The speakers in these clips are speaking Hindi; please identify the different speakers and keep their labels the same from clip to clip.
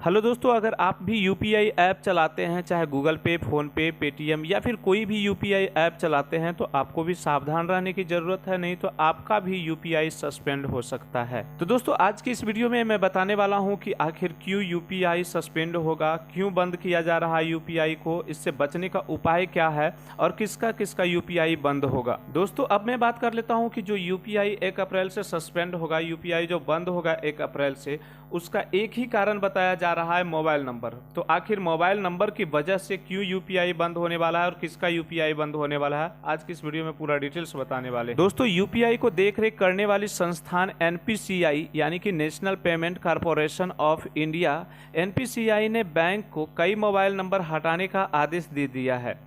Speaker 1: हेलो दोस्तों, अगर आप भी यूपीआई ऐप चलाते हैं, चाहे गूगल पे, फ़ोन पे, पेटीएम या फिर कोई भी यूपीआई ऐप चलाते हैं, तो आपको भी सावधान रहने की ज़रूरत है, नहीं तो आपका भी यूपीआई सस्पेंड हो सकता है। तो दोस्तों, आज की इस वीडियो में मैं बताने वाला हूं कि आखिर क्यों यूपीआई सस्पेंड होगा, क्यों बंद किया जा रहा है यूपीआई को, इससे बचने का उपाय क्या है और किसका किसका यूपीआई बंद होगा। दोस्तों, अब मैं बात कर लेता हूँ कि जो यूपीआई 1 अप्रैल से सस्पेंड होगा, यूपीआई जो बंद होगा 1 अप्रैल से, उसका एक ही कारण बताया जा रहा है, मोबाइल नंबर। तो आखिर मोबाइल नंबर की वजह से क्यों यूपीआई बंद होने वाला है और किसका यूपीआई बंद होने वाला है, आज की इस वीडियो में पूरा डिटेल्स बताने वाले हैं। दोस्तों, यूपीआई को देखरेख करने वाली संस्थान एनपीसीआई यानी कि national payment corporation of India, NPCI ने बैंक को कई मोबाइल नंबर हटाने का आदेश दे दिया है।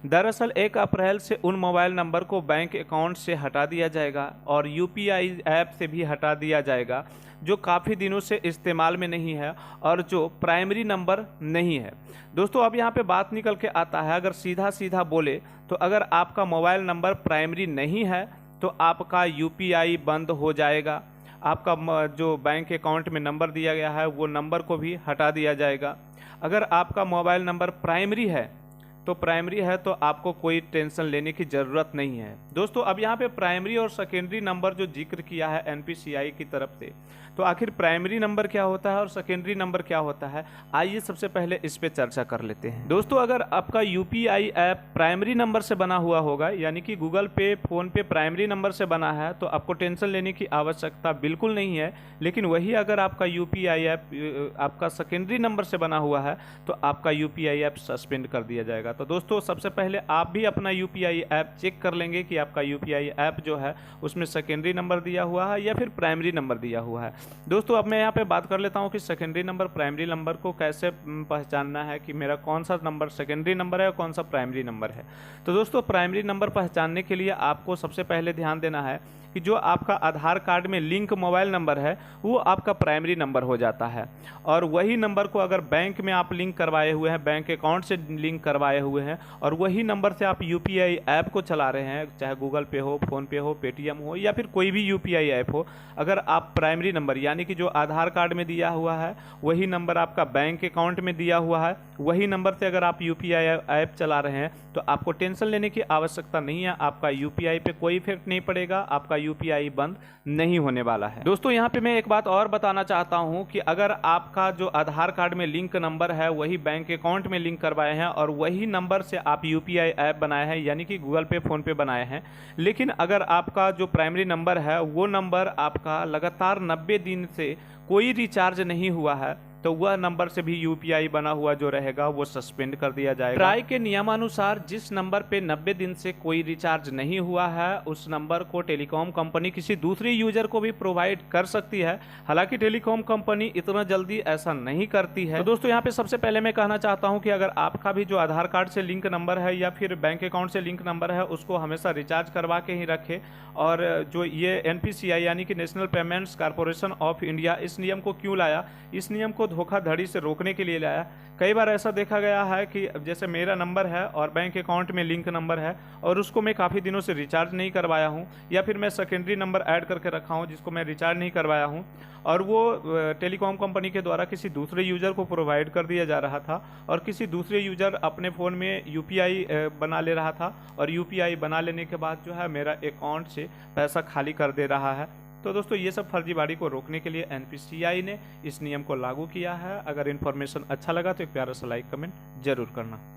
Speaker 1: दरअसल 1 अप्रैल से उन मोबाइल नंबर को बैंक अकाउंट से हटा दिया जाएगा और यूपीआई ऐप से भी हटा दिया जाएगा, जो काफ़ी दिनों से इस्तेमाल में नहीं है और जो प्राइमरी नंबर नहीं है। दोस्तों, अब यहाँ पे बात निकल के आता है, अगर सीधा सीधा बोले तो अगर आपका मोबाइल नंबर प्राइमरी नहीं है तो आपका यूपीआई बंद हो जाएगा। आपका जो बैंक अकाउंट में नंबर दिया गया है वो नंबर को भी हटा दिया जाएगा। अगर आपका मोबाइल नंबर प्राइमरी है तो आपको कोई टेंशन लेने की ज़रूरत नहीं है। दोस्तों, अब यहाँ पे प्राइमरी और सेकेंडरी नंबर जो जिक्र किया है एनपीसीआई की तरफ से, तो आखिर प्राइमरी नंबर क्या होता है और सेकेंडरी नंबर क्या होता है, आइए सबसे पहले इस पे चर्चा कर लेते हैं। दोस्तों, अगर आपका यूपीआई ऐप प्राइमरी नंबर से बना हुआ होगा, यानी कि गूगल पे, फ़ोन पे प्राइमरी नंबर से बना है, तो आपको टेंशन लेने की आवश्यकता बिल्कुल नहीं है। लेकिन वही अगर आपका यूपीआई ऐप आपका सेकेंडरी नंबर से बना हुआ है तो आपका यूपीआई ऐप सस्पेंड कर दिया जाएगा। तो दोस्तों, सबसे पहले आप भी अपना यूपीआई ऐप चेक कर लेंगे कि आपका यूपीआई ऐप जो है उसमें सेकेंडरी नंबर दिया हुआ है या फिर प्राइमरी नंबर दिया हुआ है। दोस्तों, अब मैं यहाँ पे बात कर लेता हूँ कि सेकेंडरी नंबर प्राइमरी नंबर को कैसे पहचानना है कि मेरा कौन सा नंबर सेकेंडरी नंबर है और कौन सा प्राइमरी नंबर है। तो दोस्तों, प्राइमरी नंबर पहचानने के लिए आपको सबसे पहले ध्यान देना है कि जो आपका आधार कार्ड में लिंक मोबाइल नंबर है वो आपका प्राइमरी नंबर हो जाता है। और वही नंबर को अगर बैंक में आप लिंक करवाए हुए हैं, बैंक अकाउंट से लिंक करवाए हुए हैं और वही नंबर से आप यूपीआई ऐप को चला रहे हैं, चाहे गूगल पे हो, फ़ोन पे हो, पेटीएम हो या फिर कोई भी यूपीआई ऐप हो, अगर आप प्राइमरी नंबर यानी कि जो आधार कार्ड में दिया हुआ है वही नंबर आपका बैंक अकाउंट में दिया हुआ है, वही नंबर से अगर आप यूपीआई ऐप चला रहे हैं, तो आपको टेंशन लेने की आवश्यकता नहीं है। आपका यूपीआई पे कोई इफेक्ट नहीं पड़ेगा, आपका यूपीआई बंद नहीं होने वाला है। दोस्तों, यहाँ पे मैं एक बात और बताना चाहता हूँ कि अगर आपका जो आधार कार्ड में लिंक नंबर है वही बैंक अकाउंट में लिंक करवाए हैं और वही नंबर से आप यूपीआई ऐप बनाए हैं, यानी कि गूगल पे, फ़ोन पे बनाए हैं, लेकिन अगर आपका जो प्राइमरी नंबर है वो नंबर आपका लगातार 90 दिन से कोई रिचार्ज नहीं हुआ है, तो वह नंबर से भी यूपीआई बना हुआ जो रहेगा वो सस्पेंड कर दिया जाएगा। ट्राई के नियमानुसार जिस नंबर पे 90 दिन से कोई रिचार्ज नहीं हुआ है उस नंबर को टेलीकॉम कंपनी किसी दूसरी यूजर को भी प्रोवाइड कर सकती है। हालांकि टेलीकॉम कंपनी इतना जल्दी ऐसा नहीं करती है। तो दोस्तों, यहाँ पे सबसे पहले मैं कहना चाहता हूँ कि अगर आपका भी जो आधार कार्ड से लिंक नंबर है या फिर बैंक अकाउंट से लिंक नंबर है उसको हमेशा रिचार्ज करवा के ही रखें। और जो ये एनपीसीआई यानी कि national payments corporation of India इस नियम को क्यों लाया, इस नियम को धोखाधड़ी से रोकने के लिए लाया। कई बार ऐसा देखा गया है कि जैसे मेरा नंबर है और बैंक अकाउंट में लिंक नंबर है और उसको मैं काफ़ी दिनों से रिचार्ज नहीं करवाया हूं, या फिर मैं सेकेंडरी नंबर ऐड करके रखा हूं जिसको मैं रिचार्ज नहीं करवाया हूं, और वो टेलीकॉम कंपनी के द्वारा किसी दूसरे यूज़र को प्रोवाइड कर दिया जा रहा था और किसी दूसरे यूज़र अपने फ़ोन में यूपीआई बना ले रहा था और यूपीआई बना लेने के बाद जो है मेरा अकाउंट से पैसा खाली कर दे रहा है। तो दोस्तों, ये सब फर्जीवाड़ी को रोकने के लिए एनपीसीआई ने इस नियम को लागू किया है। अगर इन्फॉर्मेशन अच्छा लगा तो एक प्यारा सा लाइक कमेंट जरूर करना।